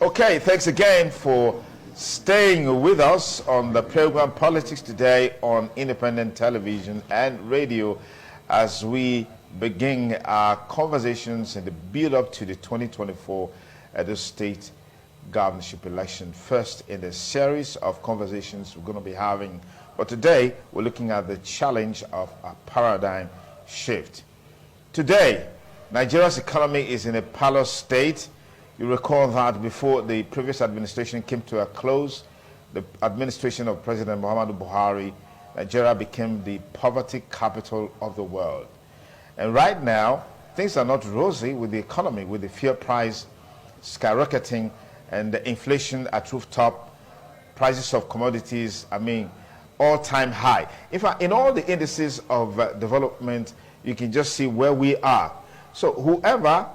Okay, thanks again for staying with us on the program Politics Today on independent television and radio as we begin our conversations in the build-up to the 2024 Edo State governorship election. First in the series of conversations we're going to be having. But today, we're looking at the challenge of a paradigm shift. Today, Nigeria's economy is in a parlous state. You recall that before the previous administration came to a close, the administration of President Muhammadu Buhari, Nigeria became the poverty capital of the world. And right now, things are not rosy with the economy, with the fuel price skyrocketing and the inflation at rooftop, prices of commodities, all-time high. In fact, in all the indices of development, you can just see where we are. So whoever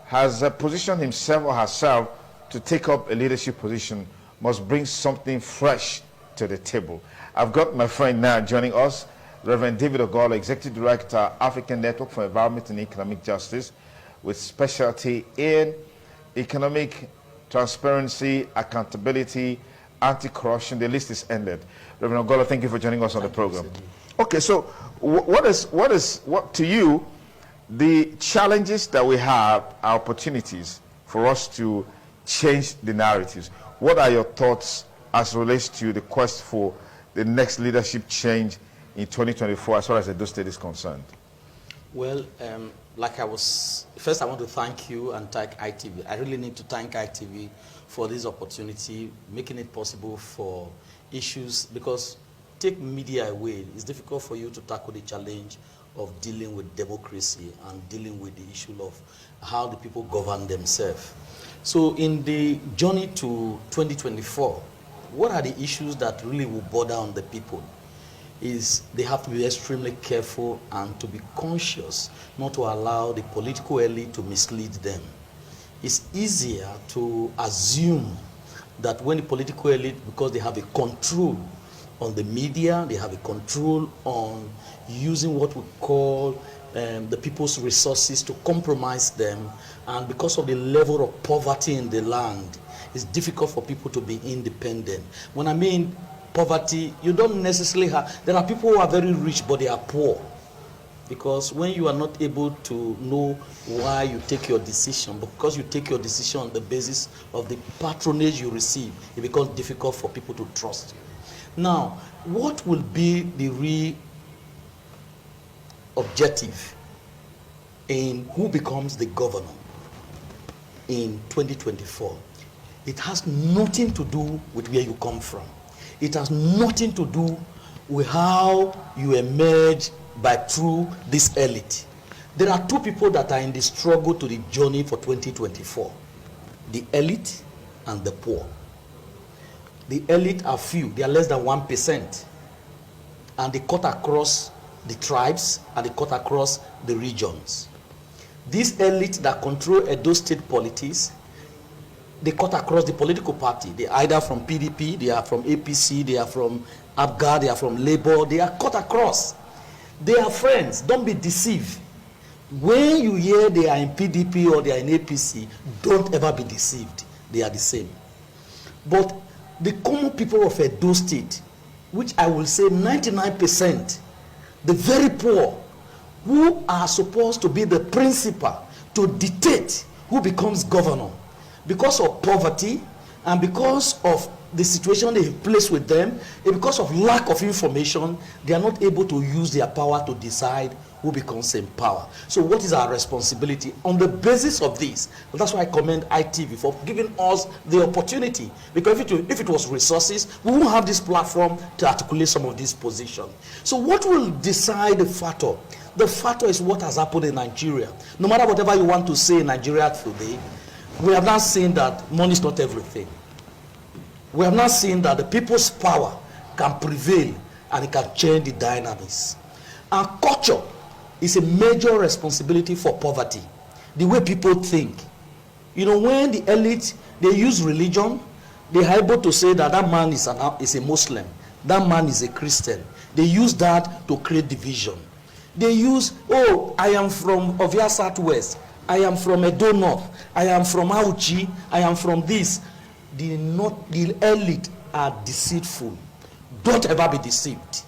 has positioned himself or herself to take up a leadership position must bring something fresh to the table. I've got my friend now joining us, Reverend David Ogolo, Executive Director, African Network for Environment and Economic Justice, with specialty in economic transparency, accountability, anti-corruption. The list is ended. Reverend Ogolo, thank you for joining us on the program. Okay, so what to you, the challenges that we have are opportunities for us to change the narratives. What are your thoughts as relates to the quest for the next leadership change in 2024 as far as Edo State is concerned? Well, first I want to thank you and thank ITV. I really need to thank ITV for this opportunity, making it possible for issues, because take media away, it's difficult for you to tackle the challenge of dealing with democracy and dealing with the issue of how the people govern themselves. So in the journey to 2024, what are the issues that really will bother on the people? Is they have to be extremely careful and to be conscious not to allow the political elite to mislead them. It's easier to assume that when the political elite, because they have a control on the media, they have a control on using what we call the people's resources to compromise them, and because of the level of poverty in the land, it's difficult for people to be independent. When I mean poverty, you don't necessarily have, there are people who are very rich but they are poor, because when you are not able to know why you take your decision, because you take your decision on the basis of the patronage you receive, it becomes difficult for people to trust you. Now, what will be the real objective in who becomes the governor in 2024? It has nothing to do with where you come from. It has nothing to do with how you emerge through this elite. There are two people that are in the struggle to the journey for 2024. The elite and the poor. The elite are few, they are less than 1%. And they cut across the tribes and they cut across the regions. These elite that control Edo State politics, they cut across the political party. They are either from PDP, they are from APC, they are from ABGA, they are from Labour, they are cut across. They are friends, don't be deceived. When you hear they are in PDP or they are in APC, don't ever be deceived. They are the same. But the common people of Edo State, which I will say 99%, the very poor, who are supposed to be the principal to dictate who becomes governor, because of poverty and because of the situation they have placed with them, and because of lack of information, they are not able to use their power to decide who becomes in power. So what is our responsibility? On the basis of this, that's why I commend ITV for giving us the opportunity, because if it was resources, we won't have this platform to articulate some of these positions. So what will decide the factor? The factor is what has happened in Nigeria. No matter whatever you want to say in Nigeria today, we have now seen that money is not everything. We have now seen that the people's power can prevail and it can change the dynamics. And culture is a major responsibility for poverty. The way people think. You know, when the elite, they use religion, they are able to say that that man is a Muslim, that man is a Christian. They use that to create division. They use, oh, I am from Ovia Southwest, I am from Edo North, I am from Auchi, I am from this. the elite are deceitful. Don't ever be deceived.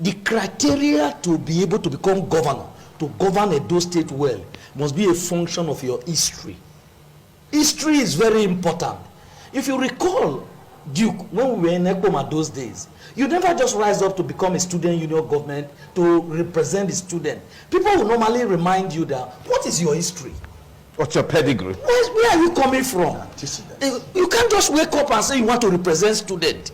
The criteria to be able to become governor, to govern Edo State well, must be a function of your history. History is very important. If you recall, Duke, when we were in Ekpoma those days, you never just rise up to become a student union government to represent the student. People will normally remind you that, what is your history? What's your pedigree? Where are you coming from? You can't just wake up and say you want to represent student.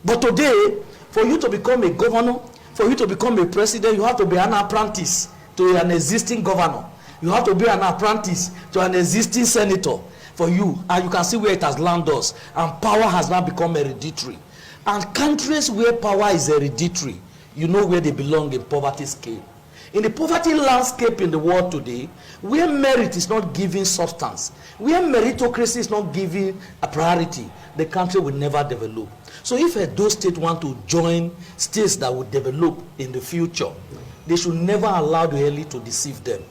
But today, for you to become a governor, for you to become a president, you have to be an apprentice to an existing governor. You have to be an apprentice to an existing senator for you. And you can see where it has landed us. And power has now become hereditary. And countries where power is hereditary, you know where they belong in poverty scale. In the poverty landscape in the world today, where merit is not given substance, where meritocracy is not given a priority, the country will never develop. So if Edo State want to join states that will develop in the future, they should never allow the elite to deceive them.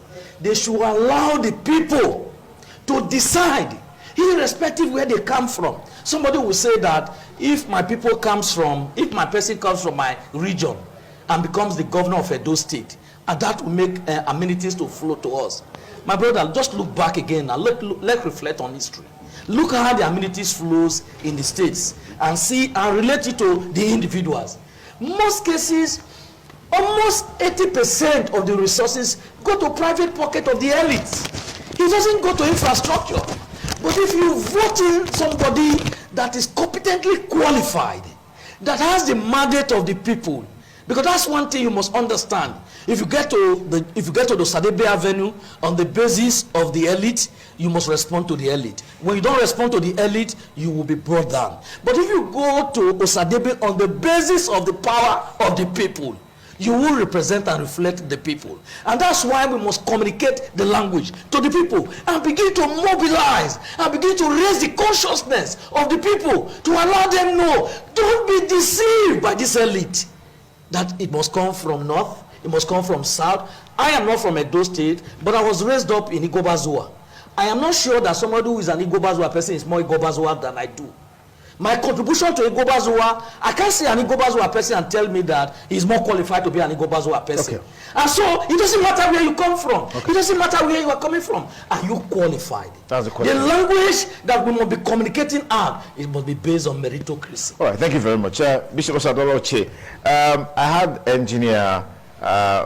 They should allow the people to decide, irrespective where they come from. Somebody will say that if my person comes from my region and becomes the governor of Edo State, and that will make amenities to flow to us. My brother, just look back again and let's reflect on history. Look how the amenities flows in the states and see and relate it to the individuals. Most cases, almost 80% of the resources go to private pocket of the elites. It doesn't go to infrastructure. But if you vote in somebody that is competently qualified, that has the mandate of the people, because that's one thing you must understand. If you get to the Sadebe Avenue on the basis of the elite, you must respond to the elite. When you don't respond to the elite, you will be brought down. But if you go to Osadebe on the basis of the power of the people, you will represent and reflect the people. And that's why we must communicate the language to the people and begin to mobilize and begin to raise the consciousness of the people to allow them know, don't be deceived by this elite. That it must come from north, it must come from south. I am not from Edo State, but I was raised up in Igobazua. I am not sure that somebody who is an Igobazua person is more Igobazua than I do. My contribution to Igobazua, I can't see an Igobazua person and tell me that he's more qualified to be an Igobazua person. Okay. And so it doesn't matter where you come from. Okay. It doesn't matter where you are coming from. Are you qualified? That's the question. The language that we must be communicating out, it must be based on meritocracy. All right, thank you very much. Bishop Osho Oshiobugie, I had Engineer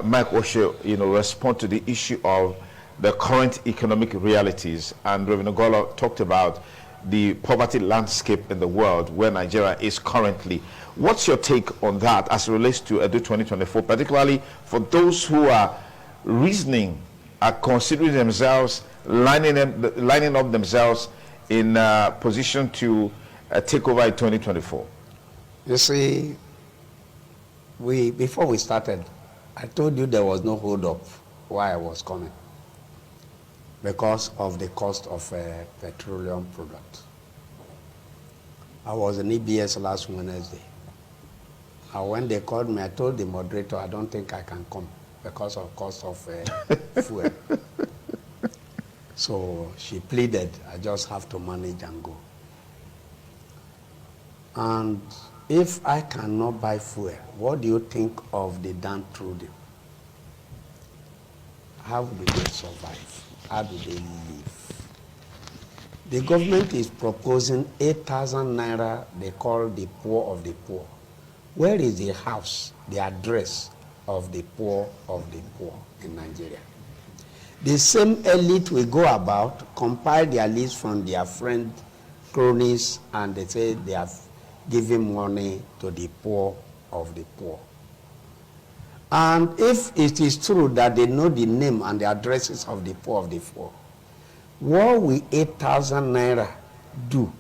Mike Osho, respond to the issue of the current economic realities, and Reverend Ogolo talked about the poverty landscape in the world where Nigeria is currently. What's your take on that as it relates to Edo 2024, particularly for those who are reasoning, are considering themselves, lining up themselves in position to take over in 2024? You see, before we started, I told you there was no hold up why I was coming, because of the cost of petroleum products. I was in EBS last Wednesday. And when they called me, I told the moderator, I don't think I can come because of cost of fuel. So she pleaded, I just have to manage and go. And if I cannot buy fuel, what do you think of the downtrodden? How do they survive? How do they live? The government is proposing 8,000 naira, they call the poor of the poor. Where is the house, the address of the poor in Nigeria? The same elite will go about, compile their list from their friends, cronies, and they say they have given money to the poor of the poor. And if it is true that they know the name and the addresses of the poor, what will 8,000 naira do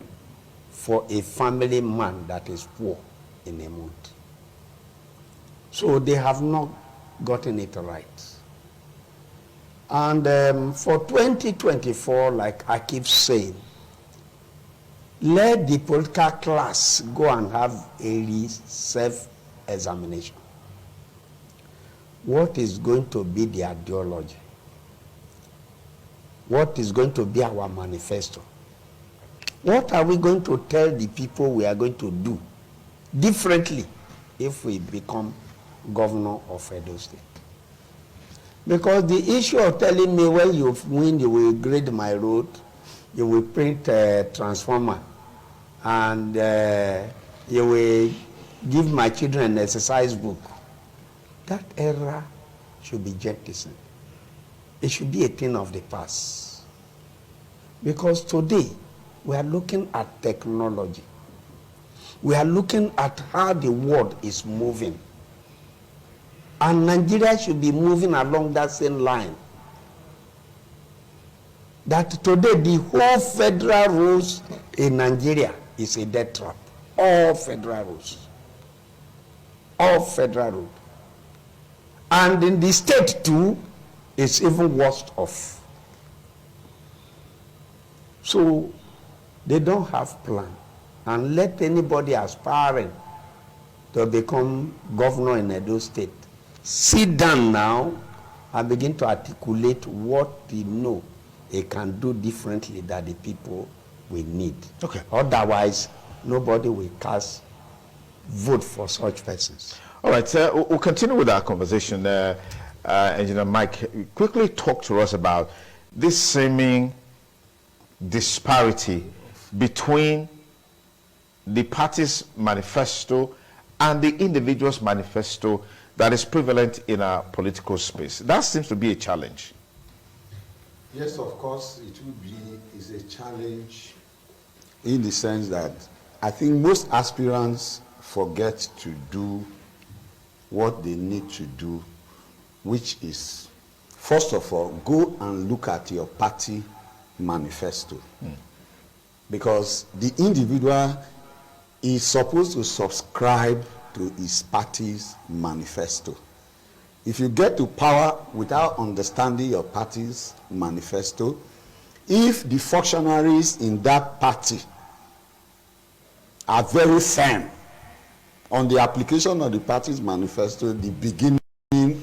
for a family man that is poor in a month? So they have not gotten it right. And for 2024, like I keep saying, let the political class go and have a self-examination. What is going to be the ideology? What is going to be our manifesto? What are we going to tell the people we are going to do differently if we become governor of Edo State? Because the issue of telling me when you win, you will grade my road, you will print a transformer, and you will give my children an exercise book, that era should be jettisoned. It should be a thing of the past. Because today, we are looking at technology. We are looking at how the world is moving. And Nigeria should be moving along that same line. That today the whole federal rules in Nigeria is a death trap. All federal rules. All federal rules. And in the state too, it's even worse off. So they don't have plan. And let anybody aspiring to become governor in Edo State sit down now and begin to articulate what they know they can do differently that the people will need. Okay. Otherwise, nobody will vote for such persons. All right, we'll continue with our conversation. Engineer Mike, quickly talk to us about this seeming disparity between the party's manifesto and the individual's manifesto that is prevalent in our political space. That seems to be a challenge. Yes, of course, it would be is a challenge in the sense that I think most aspirants forget to do what they need to do, which is, first of all, go and look at your party manifesto. Because the individual is supposed to subscribe to his party's manifesto. If you get to power without understanding your party's manifesto, if the functionaries in that party are very firm on the application of the party's manifesto, the beginning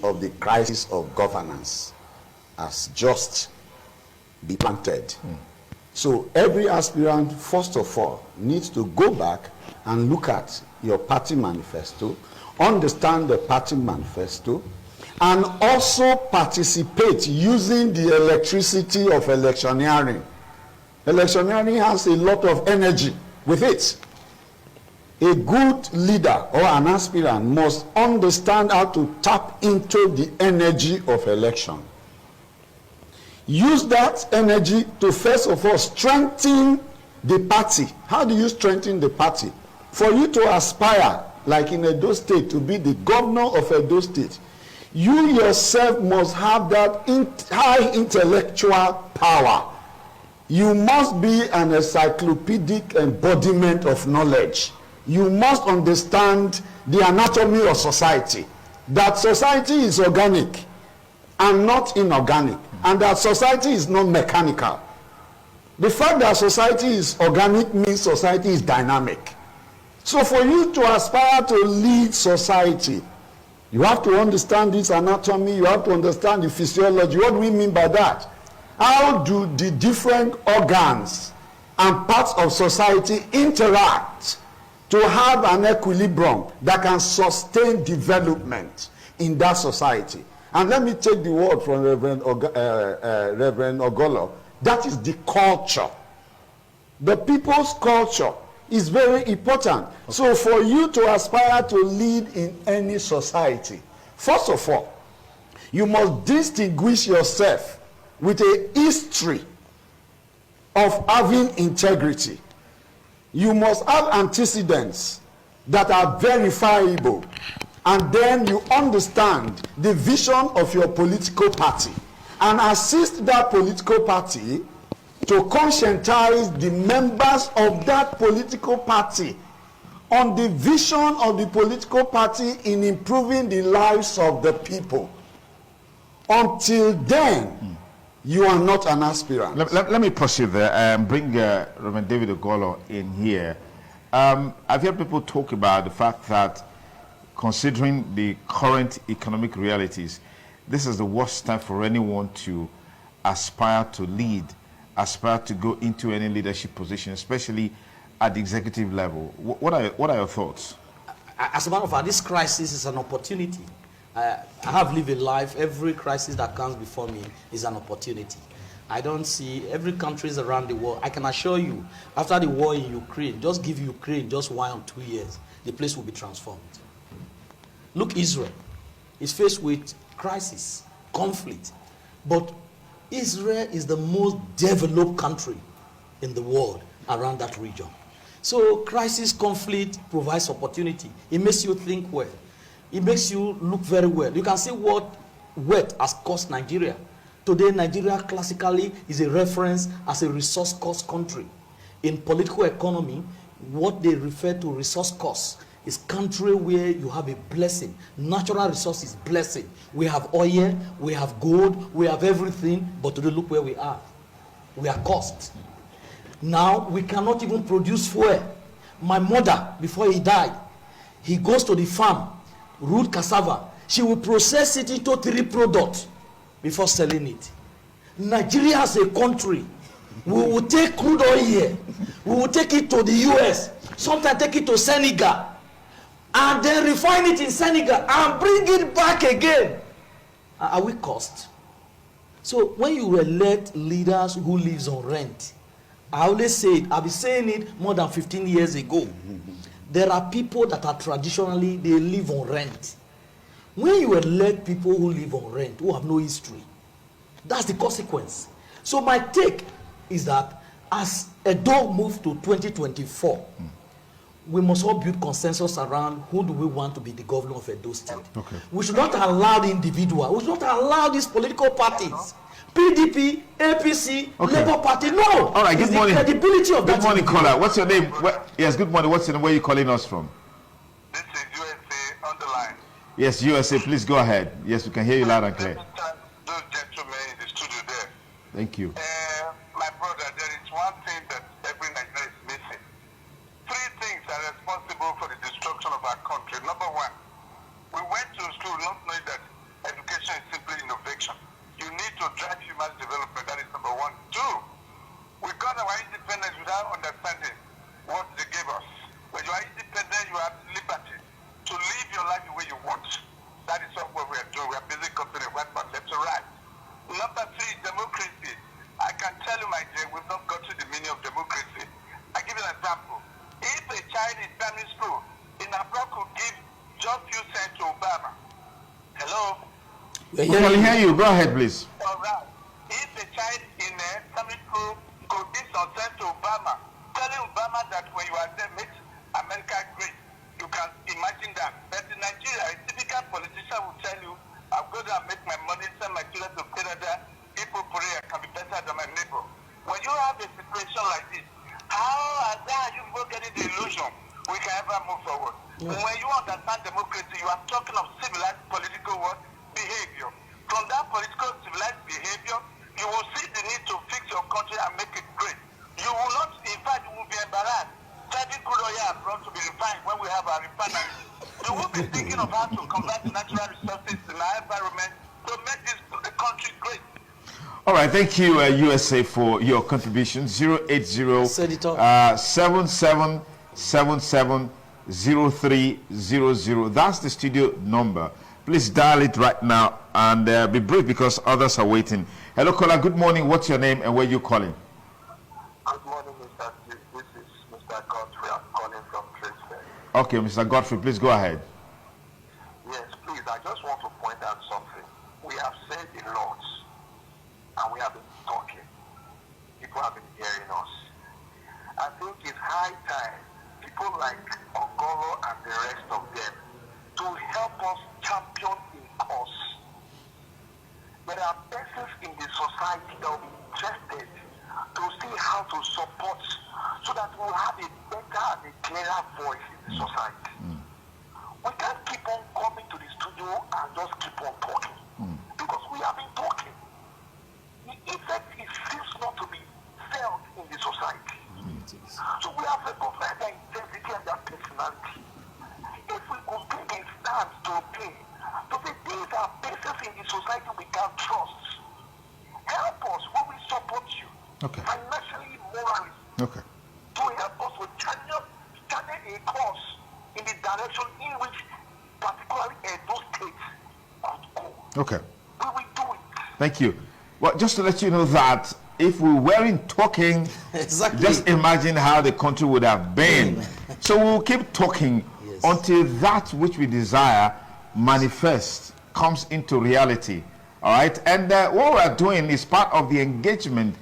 of the crisis of governance has just been planted. So every aspirant, first of all, needs to go back and look at your party manifesto, understand the party manifesto, and also participate using the electricity of electioneering. Electioneering has a lot of energy with it. A good leader or an aspirant must understand how to tap into the energy of election. Use that energy to, first of all, strengthen the party. How do you strengthen the party? For you to aspire, like in Edo State, to be the governor of Edo State, you yourself must have that high intellectual power. You must be an encyclopedic embodiment of knowledge. You must understand the anatomy of society. That society is organic and not inorganic. And that society is not mechanical. The fact that society is organic means society is dynamic. So for you to aspire to lead society, you have to understand this anatomy, you have to understand the physiology. What do we mean by that? How do the different organs and parts of society interact to have an equilibrium that can sustain development in that society? And let me take the word from Reverend Ogolo. That is the culture. The people's culture is very important. Okay. So for you to aspire to lead in any society, first of all, you must distinguish yourself with a history of having integrity. You must have antecedents that are verifiable. And then you understand the vision of your political party and assist that political party to conscientize the members of that political party on the vision of the political party in improving the lives of the people. Until then, you are not an aspirant. Let me proceed there and bring Reverend David Ogolo in here. I've heard people talk about the fact that considering the current economic realities, this is the worst time for anyone to aspire to lead aspire to go into any leadership position, especially at the executive level. What are your thoughts? As a matter of fact, this crisis is an opportunity. I have lived a life. Every crisis that comes before me is an opportunity. I don't see every countries around the world. I can assure you, after the war in Ukraine, just give Ukraine just 1 or 2 years, the place will be transformed. Look, Israel is faced with crisis, conflict, but Israel is the most developed country in the world around that region. So crisis, conflict provides opportunity. It makes you think well. It makes you look very well. You can see what wealth has cost Nigeria. Today, Nigeria classically is a reference as a resource cost country. In political economy, what they refer to resource cost is country where you have a blessing. Natural resources blessing. We have oil, we have gold, we have everything, but today look where we are. We are cost. Now we cannot even produce fuel. My mother, before he died, he goes to the farm, root cassava. She will process it into 3 products before selling it. Nigeria as a country, we will take crude oil here, we will take it to the US, sometimes take it to Senegal, and then refine it in Senegal and bring it back again. Are we cost? So when you elect leaders who lives on rent, I always say it, I've been saying it more than 15 years ago. There are people that are traditionally, they live on rent. When you elect people who live on rent, who have no history, that's the consequence. So my take is that as Edo moves to 2024, we must all build consensus around who do we want to be the governor of Edo State. Okay. We should not allow the individual, we should not allow these political parties, PDP, APC, Labour Party, no. All right, good morning. Credibility of good morning, caller. What's your name? Yes, good morning. What's your name? Where are you calling us from? This is USA on the line. Yes, USA, please go ahead. Yes, we can hear you loud and clear. Those gentlemen in the studio there. Thank you. My brother, there is one thing that every Nigerian is missing. 3 things are responsible for the destruction of our country. Number 1, we went to school not knowing that education is simply innovation. You need to drive human development. That is number 1. 2, we got our independence without understanding what they gave us. When you are independent, you have liberty to live your life the way you want. That is what we are doing. We are building company right from left to right. Number 3, democracy. I can tell you, my dear, we've not got to the meaning of democracy. I give you an example. If a child in primary school in Abroad could give just few cents to Obama. Hello? We can hear you. Go ahead, please. All right. If a child in primary school could give some sense to Obama, telling Obama that when you are there, make America great, you can imagine that. But in Nigeria, a typical politician will tell you, I'll go there and make my money, send my children to Canada, people pray I can be better than my neighbor. When you have a situation like this, how are you both getting the illusion we can ever move forward? Yes. When you understand democracy, you are talking of civilized political behavior. From that political civilized behavior, you will see the need to fix your country and make it great. You will not, in fact, you will be embarrassed. Sending crude oil abroad to be refined when we have our refineries. You will be thinking of how to convert natural resources in our environment to make this country great. All right, thank you, USA, for your contribution. 080 77770300. That's the studio number. Please dial it right now and be brief because others are waiting. Hello, caller. Good morning. What's your name and where are you calling? Good morning, Mr. Chief. This is Mr. Godfrey. I'm calling from Tradesfair. Okay, Mr. Godfrey, please go ahead. Yes, please. I just want to point out something. We have said a lot, and we have been talking. People have been hearing us. I think it's high time people like Ogolo and the rest of them to help us champion in cause. There are persons in the society that will be interested to see how to support so that we'll have a better and a clearer voice in the society. We can't keep on coming to the studio and just keep on talking because we have been talking. The effect seems not to be felt in the society. So we have recognized that intensity and that personality. If we could take a stance to say these are persons in the society we can trust, help us when we support you. Okay. a course in the direction in which particularly Edo State could go. Okay. We will do it. Thank you. Well, just to let you know that if we weren't talking, Exactly. just imagine how the country would have been. So we'll keep talking until that which we desire manifests, comes into reality. All right. And what we're doing is part of the engagement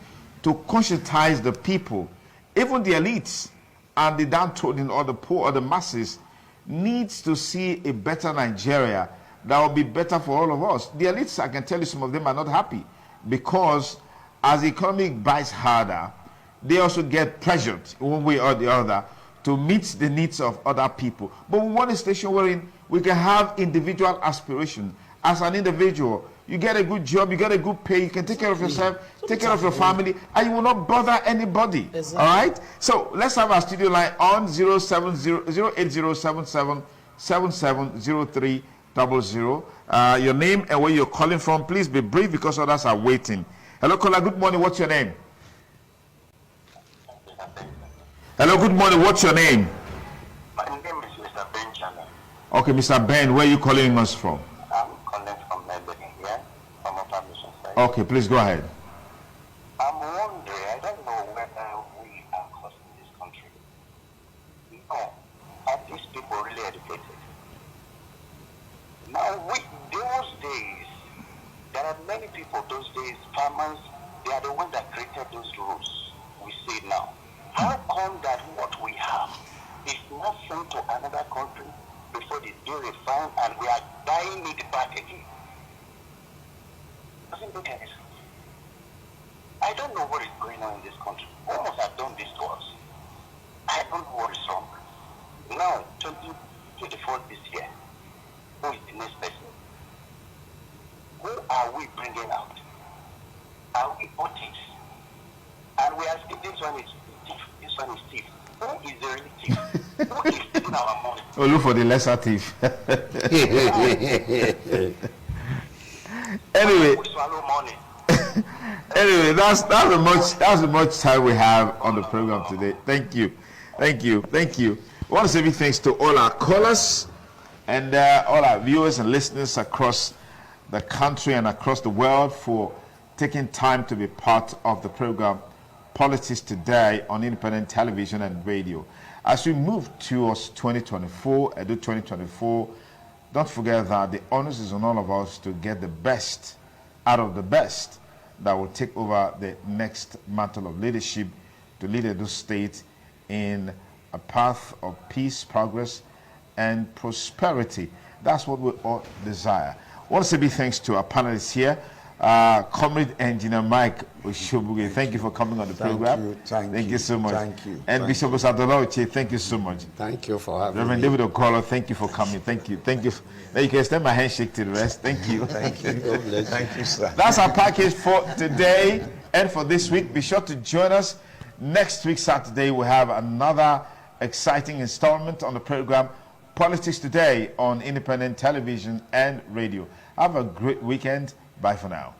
to conscientize the people, even the elites and the downtrodden or the poor or the masses, needs to see a better Nigeria that will be better for all of us. The elites, I can tell you, some of them are not happy because as the economy bites harder, they also get pressured one way or the other to meet the needs of other people. But we want a station wherein we can have individual aspiration. As an individual, you get a good job, you get a good pay, you can take care of yourself, take care of your family, and you will not bother anybody. Exactly. All right? So let's have our studio line on 08077770300. Your name and where you're calling from. Please be brief because others are waiting. Hello, caller. Good morning. What's your name? Hello, good morning. What's your name? My name is Mr. Benjamin. Okay, Mr. Ben, where are you calling us from? I'm calling from Benin here, from Upper Mission Side. Okay, please go ahead. I'm wondering, I don't know whether we are costing this country. No. Are these people really educated? Now, those days, there are many people, those days, farmers, they are the ones that created those rules. We see now. How come that what we have is not sent to another country before they do refine and we are buying it back again? Doesn't make any sense. I don't know what is going on in this country. Who must have done this to us? I don't know what is wrong. Now, 2024 this year, who is the next person? Who are we bringing out? Are we authors? And we are saying this one is thief, this one is thief. Who is the real thief? Who is stealing our money? Oh, look for the lesser thief. Anyway. We swallow money. Anyway, that's the much time we have on the program today. Thank you. I want to say big thanks to all our callers and all our viewers and listeners across the country and across the world for taking time to be part of the program Politics Today on independent television and radio. As we move towards 2024, Edo 2024, don't forget that the onus is on all of us to get the best out of the best that will take over the next mantle of leadership to lead Edo State in a path of peace, progress, and prosperity. That's what we all desire. I want to say big thanks to our panelists here. Comrade Engr Mike Oshobugie, thank you for coming on the program. Thank you so much. Thank you. And Bishop Osadoloche, thank you so much. Thank you for having Reverend me. David Okolo, thank you for coming. Thank you. Now you can extend my handshake to the rest. Thank you. Thank you. God bless you. Thank you, sir. That's our package for today and for this week. Be sure to join us next week, Saturday. We have another exciting installment on the program Politics Today on independent television and radio. Have a great weekend. Bye for now.